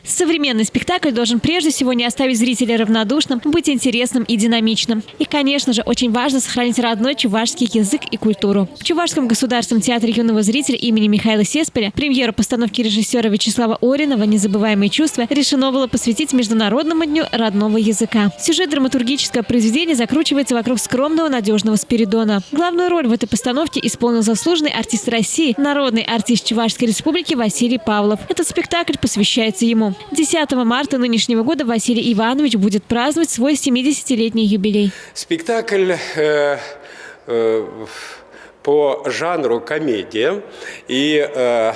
Современный спектакль должен прежде всего не оставить зрителя равнодушным, быть интересным и динамичным. И, конечно же, очень важно сохранить родной чувашский язык и культуру. В Чувашском государственном театре юного зрителя имени Михаила Сеспеля премьеру постановки режиссера Вячеслава Оринова «Незабываемые чувства» решено было посвятить Международному дню родного языка. Сюжет драматургического произведения закручивается вокруг скромного, надежного Спиридона. Главную роль в этой постановке исполнил заслуженный артист России, народный артист Чувашской республики Василий Павлов. Этот спектакль посвящается ему. 10 марта нынешнего года Василий Иванович будет праздновать свой 70-летний юбилей. Спектакль по жанру комедия, и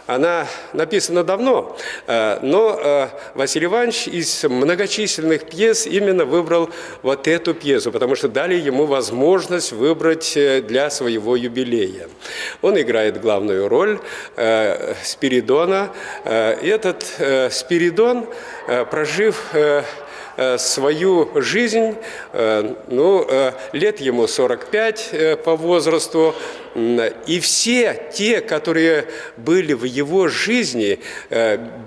она написана давно, но Василий Иванович из многочисленных пьес именно выбрал вот эту пьесу, потому что дали ему возможность выбрать для своего юбилея. Он играет главную роль Спиридона. Этот Спиридон, прожив свою жизнь, лет ему 45 по возрасту, и все те, которые были в его жизни,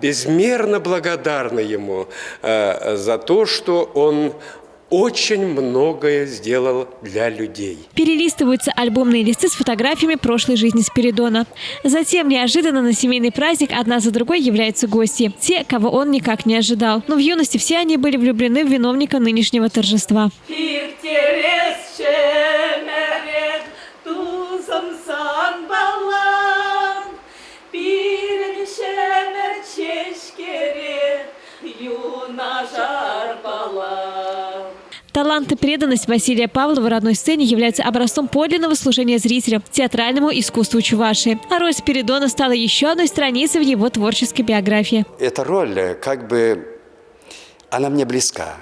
безмерно благодарны ему за то, что он очень многое сделал для людей. Перелистываются альбомные листы с фотографиями прошлой жизни Спиридона. Затем неожиданно на семейный праздник одна за другой являются гости. Те, кого он никак не ожидал. Но в юности все они были влюблены в виновника нынешнего торжества. Талант и преданность Василия Павлова родной сцене являются образцом подлинного служения зрителям, театральному искусству Чувашии. А роль Спиридона стала еще одной страницей в его творческой биографии. Эта роль, она мне близка.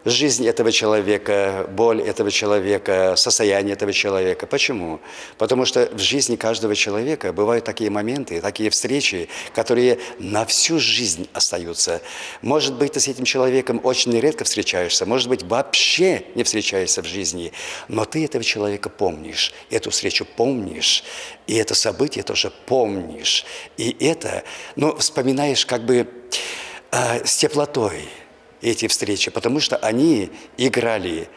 Жизнь этого человека, боль этого человека, состояние этого человека. Почему? Потому что в жизни каждого человека бывают такие моменты, такие встречи, которые на всю жизнь остаются. Может быть, ты с этим человеком очень редко встречаешься, может быть, вообще не встречаешься в жизни, но ты этого человека помнишь, эту встречу помнишь, и это событие тоже помнишь. И это, вспоминаешь с теплотой эти встречи, потому что они играли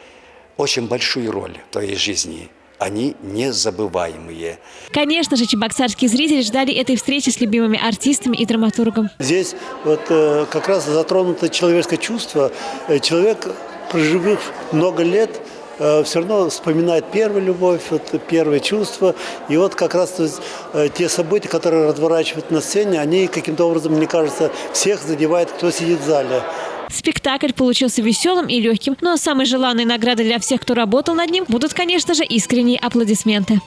очень большую роль в твоей жизни. Они незабываемые. Конечно же, чебоксарские зрители ждали этой встречи с любимыми артистами и драматургом. Здесь как раз затронуто человеческое чувство. Человек, проживив много лет, все равно вспоминает первую любовь, первые чувства. И как раз те события, которые разворачивают на сцене, они каким-то образом, мне кажется, всех задевают, кто сидит в зале. Спектакль получился веселым и легким, но самой желанной наградой для всех, кто работал над ним, будут, конечно же, искренние аплодисменты.